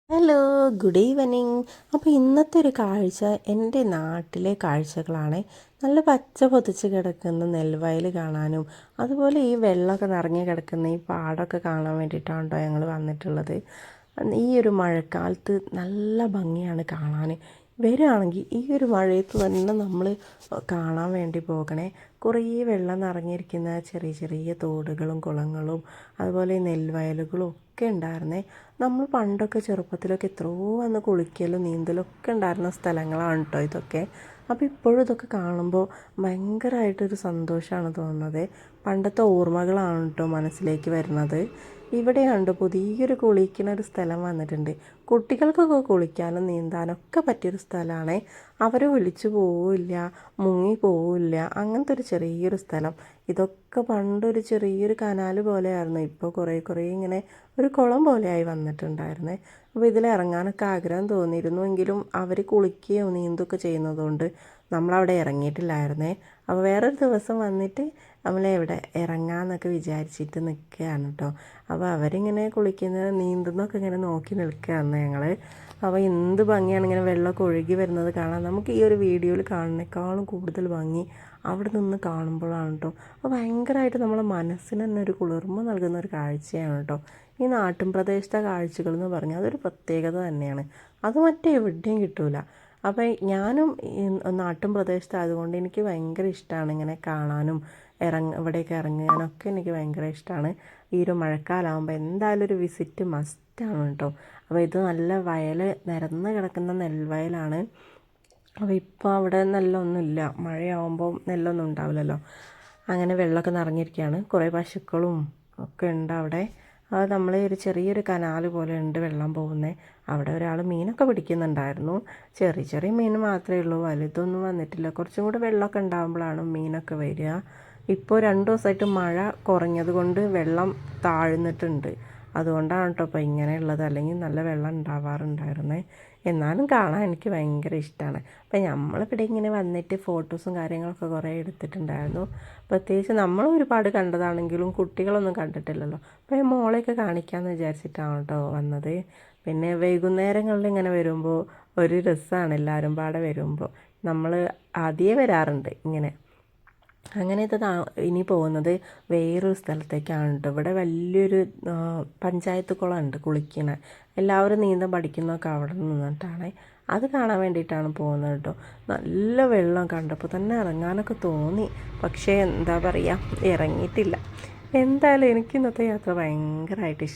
Hello, good evening. അപ്പോൾ ഇന്നത്തെ ഒരു കാഴ്ച എൻ്റെ നാട്ടിലെ കാഴ്ചകളാണ്. നല്ല പച്ച പൊതിച്ച് കിടക്കുന്ന നെൽവയൽ കാണാനും അതുപോലെ ഈ വെള്ളമൊക്കെ നിറഞ്ഞ് കിടക്കുന്ന ഈ പാടമൊക്കെ കാണാൻ വേണ്ടിയിട്ടാണ് കേട്ടോ ഞങ്ങൾ വന്നിട്ടുള്ളത്. ഈ ഒരു മഴക്കാലത്ത് നല്ല ഭംഗിയാണ് കാണാൻ. വരികയാണെങ്കിൽ ഈ ഒരു മഴയത്ത് തന്നെ നമ്മൾ കാണാൻ വേണ്ടി പോകണേ. കുറേ വെള്ളം നിറഞ്ഞിരിക്കുന്ന ചെറിയ ചെറിയ തോടുകളും കുളങ്ങളും അതുപോലെ നെൽവയലുകളും ഒക്കെ ഉണ്ടായിരുന്നേ. നമ്മൾ പണ്ടൊക്കെ ചെറുപ്പത്തിലൊക്കെ എത്രയോ വന്ന് കുളിക്കലും നീന്തലും ഒക്കെ ഉണ്ടായിരുന്ന സ്ഥലങ്ങളാണ് കേട്ടോ ഇതൊക്കെ. അപ്പോൾ ഇപ്പോഴും ഇതൊക്കെ കാണുമ്പോൾ ഭയങ്കരമായിട്ടൊരു സന്തോഷമാണ് തോന്നുന്നത്. പണ്ടത്തെ ഓർമ്മകളാണ് കേട്ടോ മനസ്സിലേക്ക് വരുന്നത്. ഇവിടെയുണ്ട് പുതിയൊരു കുളിക്കുന്ന ഒരു സ്ഥലം വന്നിട്ടുണ്ട്. കുട്ടികൾക്കൊക്കെ കുളിക്കാനും നീന്താനൊക്കെ പറ്റിയൊരു സ്ഥലമാണ്. അവർ ഒലിച്ചു പോവില്ല, മുങ്ങി പോവില്ല, അങ്ങനത്തെ ഒരു ചെറിയൊരു സ്ഥലം. ഇതൊക്കെ പണ്ടൊരു ചെറിയൊരു കനാൽ പോലെയായിരുന്നു. ഇപ്പോൾ കുറേ ഇങ്ങനെ ഒരു കുളം പോലെയായി വന്നിട്ടുണ്ടായിരുന്നേ. അപ്പോൾ ഇതിൽ ഇറങ്ങാനൊക്കെ ആഗ്രഹം തോന്നിയിരുന്നു. എങ്കിലും അവർ കുളിക്കുകയോ നീന്തുകയൊക്കെ ചെയ്യുന്നതുകൊണ്ട് നമ്മളവിടെ ഇറങ്ങിയിട്ടില്ലായിരുന്നേ. അപ്പോൾ വേറൊരു ദിവസം വന്നിട്ട് നമ്മളെവിടെ ഇറങ്ങാമെന്നൊക്കെ വിചാരിച്ചിട്ട് നിൽക്കുകയാണ് കേട്ടോ. അപ്പോൾ അവരിങ്ങനെ കുളിക്കുന്നത് നീന്തുന്നതൊക്കെ ഇങ്ങനെ നോക്കി നിൽക്കുകയാണ് ഞങ്ങൾ. അപ്പോൾ എന്ത് ഭംഗിയാണ് ഇങ്ങനെ വെള്ളമൊക്കെ ഒഴുകി വരുന്നത് കാണാൻ. നമുക്ക് ഈ ഒരു വീഡിയോയിൽ കാണുന്നേക്കാളും കൂടുതൽ ഭംഗി അവിടെ നിന്ന് കാണുമ്പോഴാണ് കേട്ടോ. അപ്പോൾ ഭയങ്കരമായിട്ട് നമ്മളെ മനസ്സിന് തന്നെ ഒരു കുളിർമ നൽകുന്ന ഒരു കാഴ്ചയാണ് കേട്ടോ. ഈ നാട്ടിൻ പ്രദേശത്തെ കാഴ്ചകൾ എന്ന് പറഞ്ഞാൽ അതൊരു പ്രത്യേകത തന്നെയാണ്. അത് മറ്റെവിടെയും കിട്ടില്ല. അപ്പോൾ ഞാനും ഈ നാട്ടിൻ പ്രദേശത്തായതുകൊണ്ട് എനിക്ക് ഭയങ്കര ഇഷ്ടമാണ് ഇങ്ങനെ കാണാനും ഇവിടേക്ക് ഇറങ്ങാനൊക്കെ എനിക്ക് ഭയങ്കര ഇഷ്ടമാണ്. ഈ ഒരു മഴക്കാലമാകുമ്പോൾ എന്തായാലും ഒരു വിസിറ്റ് മസ്റ്റാണ് കേട്ടോ. അപ്പോൾ ഇത് നല്ല വയൽ നിരന്ന് കിടക്കുന്ന നെൽവയലാണ്. അപ്പോൾ ഇപ്പോൾ അവിടെ നെല്ലൊന്നുമില്ല, മഴയാകുമ്പോൾ നെല്ലൊന്നും ഉണ്ടാവില്ലല്ലോ. അങ്ങനെ വെള്ളമൊക്കെ നിറഞ്ഞിരിക്കുകയാണ്. കുറേ പശുക്കളും ഒക്കെ ഉണ്ട് അവിടെ. അത് നമ്മളെ ഒരു ചെറിയൊരു കനാൽ പോലെ ഉണ്ട് വെള്ളം പോകുന്നത്. അവിടെ ഒരാൾ മീനൊക്കെ പിടിക്കുന്നുണ്ടായിരുന്നു. ചെറിയ മീൻ മാത്രമേ ഉള്ളൂ, വലുതൊന്നും വന്നിട്ടില്ല. കുറച്ചും കൂടെ വെള്ളമൊക്കെ ഉണ്ടാകുമ്പോഴാണ് മീനൊക്കെ വരിക. ഇപ്പോൾ 2 ദിവസമായിട്ട് മഴ കുറഞ്ഞത് കൊണ്ട് വെള്ളം താഴ്ന്നിട്ടുണ്ട്. അതുകൊണ്ടാണ് കേട്ടോ ഇപ്പോൾ ഇങ്ങനെയുള്ളത്. അല്ലെങ്കിൽ നല്ല വെള്ളം ഉണ്ടാവാറുണ്ടായിരുന്നേ. എന്നാലും കാണാൻ എനിക്ക് ഭയങ്കര ഇഷ്ടമാണ്. അപ്പം നമ്മളിവിടെ ഇങ്ങനെ വന്നിട്ട് ഫോട്ടോസും കാര്യങ്ങളൊക്കെ കുറേ എടുത്തിട്ടുണ്ടായിരുന്നു. പ്രത്യേകിച്ച് നമ്മൾ ഒരുപാട് കണ്ടതാണെങ്കിലും കുട്ടികളൊന്നും കണ്ടിട്ടില്ലല്ലോ. അപ്പോൾ മോളെയൊക്കെ കാണിക്കാമെന്ന് വിചാരിച്ചിട്ടാണ് കേട്ടോ വന്നത്. പിന്നെ വൈകുന്നേരങ്ങളിൽ ഇങ്ങനെ വരുമ്പോൾ ഒരു രസമാണ്. എല്ലാവരും പാടെ വരുമ്പോൾ നമ്മൾ ആദ്യമേ വരാറുണ്ട് ഇങ്ങനെ. അങ്ങനെ ഇനി പോകുന്നത് വേറൊരു സ്ഥലത്തേക്കാണ് കേട്ടോ. ഇവിടെ വലിയൊരു പഞ്ചായത്ത് കുളമുണ്ട് കുളിക്കണ. എല്ലാവരും നീന്തം പഠിക്കുന്നതൊക്കെ അവിടെ നിന്നിട്ടാണ്. അത് കാണാൻ വേണ്ടിയിട്ടാണ് പോകുന്നത് കേട്ടോ. നല്ല വെള്ളം കണ്ടപ്പോൾ തന്നെ ഇറങ്ങാനൊക്കെ തോന്നി. പക്ഷേ എന്താ പറയുക, ഇറങ്ങിയിട്ടില്ല. എന്തായാലും എനിക്ക് ഇന്നത്തെ യാത്ര ഭയങ്കരമായിട്ട് ഇഷ്ടം.